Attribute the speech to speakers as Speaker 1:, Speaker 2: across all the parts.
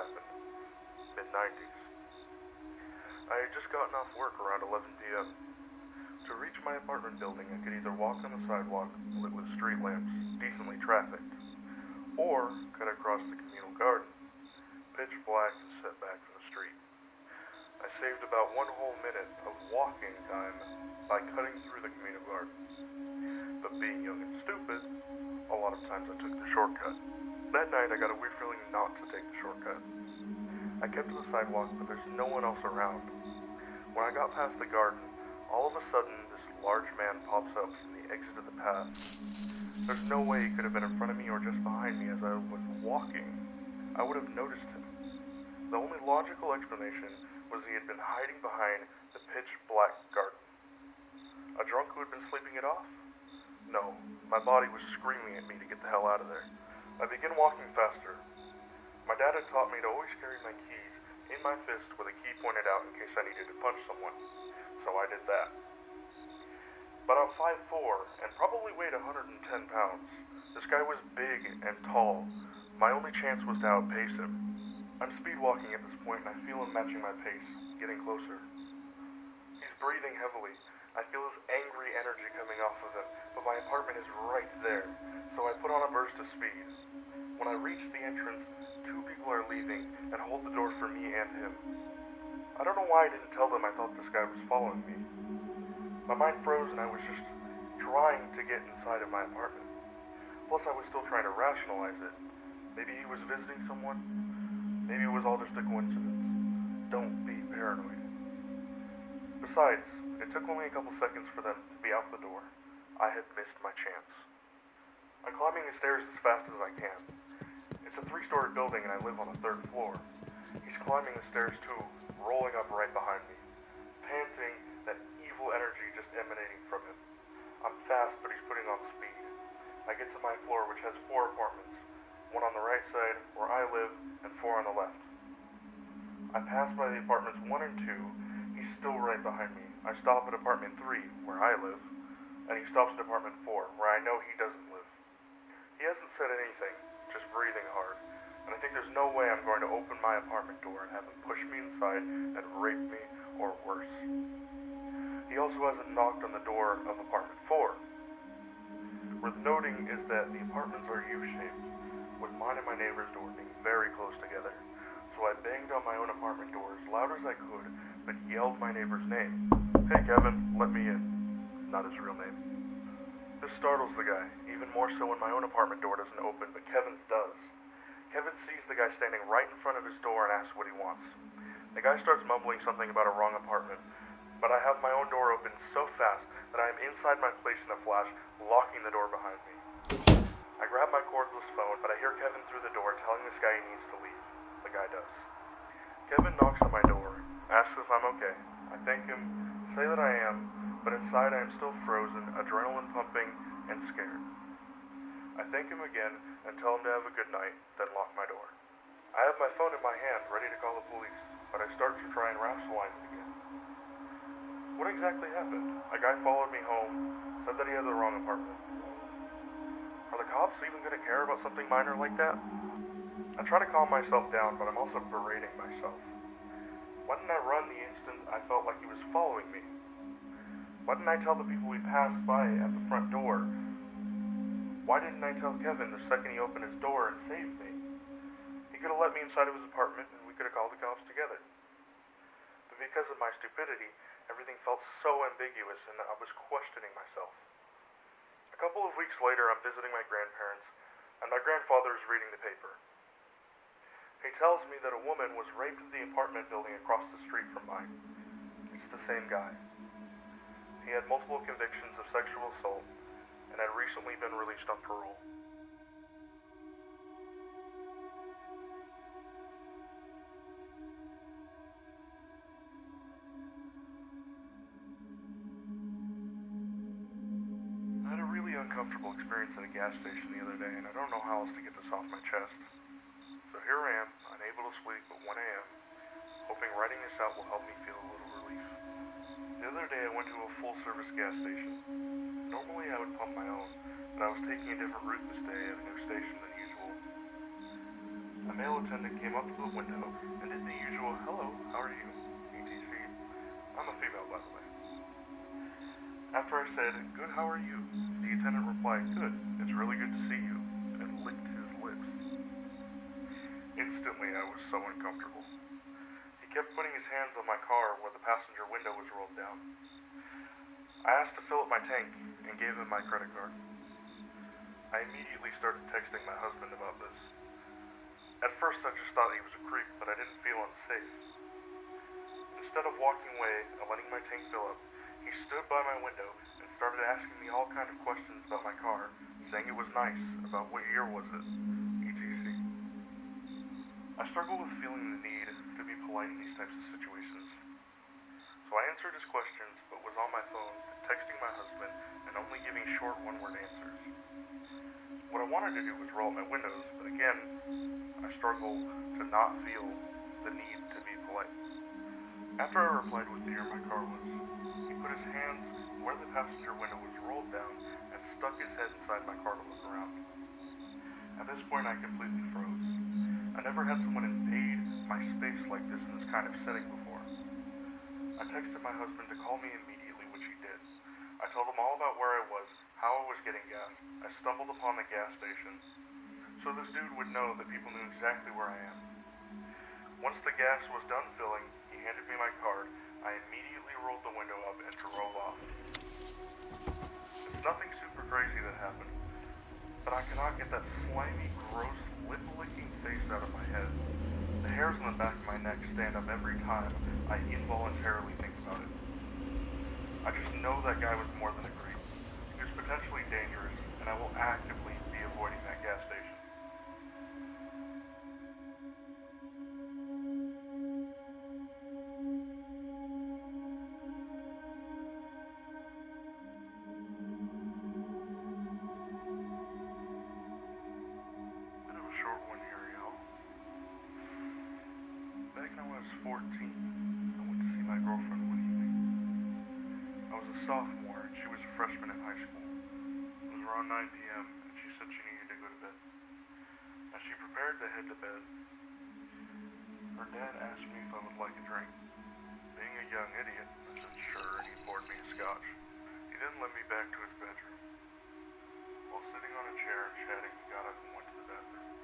Speaker 1: happened. Mid-90s. I had just gotten off work around 11 p.m. To reach my apartment building, I could either walk on the sidewalk lit with street lamps, decently trafficked, or cut across the communal garden, pitch black and set back from the street. I saved about 1 whole minute of walking time by cutting through the communal garden. But being young and stupid, a lot of times I took the shortcut. That night I got a weird feeling not to take the shortcut. I kept to the sidewalk, but there's no one else around. When I got past the garden, all of a sudden this large man pops up from the exit of the path. There's no way he could have been in front of me or just behind me as I was walking. I would have noticed him. The only logical explanation was he had been hiding behind the pitch black garden. A drunk who had been sleeping it off? No, my body was screaming at me to get the hell out of there. I began walking faster. My dad had taught me to always carry my keys in my fist with a key pointed out in case I needed to punch someone, so I did that. But I'm 5'4" and probably weighed 110 pounds. This guy was big and tall. My only chance was to outpace him. I'm speed walking at this point and I feel him matching my pace, getting closer. He's breathing heavily. I feel his angry energy coming off of him, but my apartment is right there, so I put on a burst of speed. When I reach the entrance, 2 people are leaving and hold the door for me and him. I don't know why I didn't tell them I thought this guy was following me. My mind froze and I was just trying to get inside of my apartment. Plus I was still trying to rationalize it. Maybe he was visiting someone. Maybe it was all just a coincidence. Don't be paranoid. Besides, it took only a couple seconds for them to be out the door. I had missed my chance. I'm climbing the stairs as fast as I can. It's a 3-story building and I live on the 3rd floor. He's climbing the stairs too, rolling up right behind me, panting, that evil energy just emanating from him. I'm fast, but he's putting on speed. I get to my floor, which has 4 apartments, 1 on the right side, where I live, and 4 on the left. I pass by the apartments 1 and 2, he's still right behind me. I stop at apartment 3, where I live, and he stops at apartment 4, where I know he doesn't live. He hasn't said anything, just breathing hard, and I think there's no way I'm going to open my apartment door and have him push me inside and rape me, or worse. He also hasn't knocked on the door of apartment 4. Worth noting is that the apartments are U-shaped, with mine and my neighbor's door being very close together, so I banged on my own apartment door as loud as I could, but yelled my neighbor's name. "Hey Kevin, let me in." Not his real name. This startles the guy, even more so when my own apartment door doesn't open, but Kevin's does. Kevin sees the guy standing right in front of his door and asks what he wants. The guy starts mumbling something about a wrong apartment, but I have my own door open so fast that I am inside my place in a flash, locking the door behind me. I grab my cordless phone, but I hear Kevin through the door telling this guy he needs to leave. The guy does. Kevin knocks on my door, asks if I'm okay. I thank him, say that I am, but inside I am still frozen, adrenaline pumping, and scared. I thank him again and tell him to have a good night, then lock my door. I have my phone in my hand, ready to call the police, but I start to try and rationalize it again. What exactly happened? A guy followed me home, said that he had the wrong apartment. Are the cops even going to care about something minor like that? I try to calm myself down, but I'm also berating myself. Why didn't I run the instant I felt like he was following me? Why didn't I tell the people we passed by at the front door? Why didn't I tell Kevin the second he opened his door and saved me? He could have let me inside of his apartment and we could have called the cops together. But because of my stupidity, everything felt so ambiguous and I was questioning myself. A couple of weeks later, I'm visiting my grandparents, and my grandfather is reading the paper. He tells me that a woman was raped in the apartment building across the street from mine. It's the same guy. He had multiple convictions of sexual assault and had recently been released on parole. I had a really uncomfortable experience at a gas station the other day, and I don't know how else to get this off my chest. So here I am, unable to sleep at 1 a.m., hoping writing this out will help me feel a little relief. The other day I went to a full-service gas station. Normally I would pump my own, but I was taking a different route this day at a new station than usual. A male attendant came up to the window and did the usual, "Hello, how are you?" etc. I'm a female, by the way. After I said, "Good, how are you?" the attendant replied, "Good, it's really good to see you," and licked his lips. Instantly, I was so uncomfortable. He kept putting his hands on my car where the passenger window was rolled down. I asked to fill up my tank and gave him my credit card. I immediately started texting my husband about this. At first, I just thought he was a creep, but I didn't feel unsafe. Instead of walking away and letting my tank fill up, he stood by my window and started asking me all kinds of questions about my car, saying it was nice, about what year was it, etc. I struggle with feeling the need to be polite in these types of situations. So I answered his questions, but was on my phone, texting my husband, and only giving short one-word answers. What I wanted to do was roll up my windows, but again, I struggled to not feel the need to be polite. After I replied what the year my car was, he put his hands where the passenger window was rolled down and stuck his head inside my car to look around. At this point, I completely froze. I never had someone invade my space like this in this kind of setting before. I texted my husband to call me immediately, which he did. I told him all about where I was, how I was getting gas. I stumbled upon the gas station, so this dude would know that people knew exactly where I am. Once the gas was done filling, he handed me my card. I immediately rolled the window up and drove off. It's nothing super crazy that happened, but I cannot get that slimy, gross, lip-licking face out of my head. The hairs on the back of my neck stand up every time I involuntarily think about it. I just know that guy was more than a creep. He was potentially dangerous, and I will actively be avoiding that gas station. Bit of a short one here, y'all. Back when I was 14, I went to see my girlfriend one evening. I was a sophomore, and she was a freshman in high school. It was around 9 p.m., and she said she needed to go to bed. As she prepared to head to bed, her dad asked me if I would like a drink. Being a young idiot, I said sure, and he poured me a scotch. He then led me back to his bedroom. While sitting on a chair and chatting, he got up and went to the bathroom.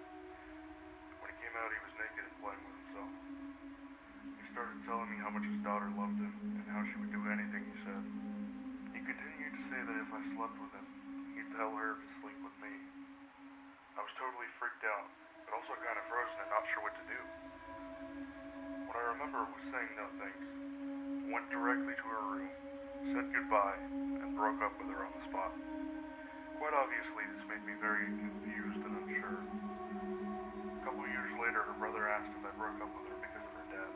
Speaker 1: When he came out, he was naked and playing with himself. He started telling me how much his daughter loved him and how she would do anything he said. He continued to say that if I slept with him, he'd tell her to sleep with me. I was totally freaked out, but also kind of frozen and not sure what to do. What I remember was saying no thanks, went directly to her room, said goodbye, and broke up with her on the spot. Quite obviously, this made me very confused and unsure. A couple years later, her brother asked if I broke up with her because of her dad.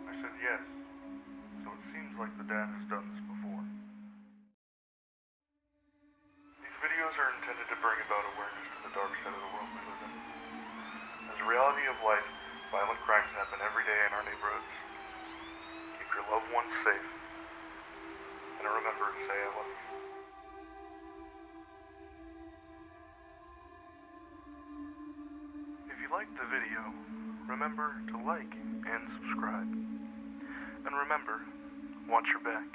Speaker 1: I said yes, so it seems like the dad has done this before. These videos are intended to bring about awareness to the dark side of the world we live in. As a reality of life, violent crimes happen every day in our neighborhoods. Keep your loved ones safe, and remember to say I love you. If you liked the video, remember to like and subscribe. And remember, watch your back.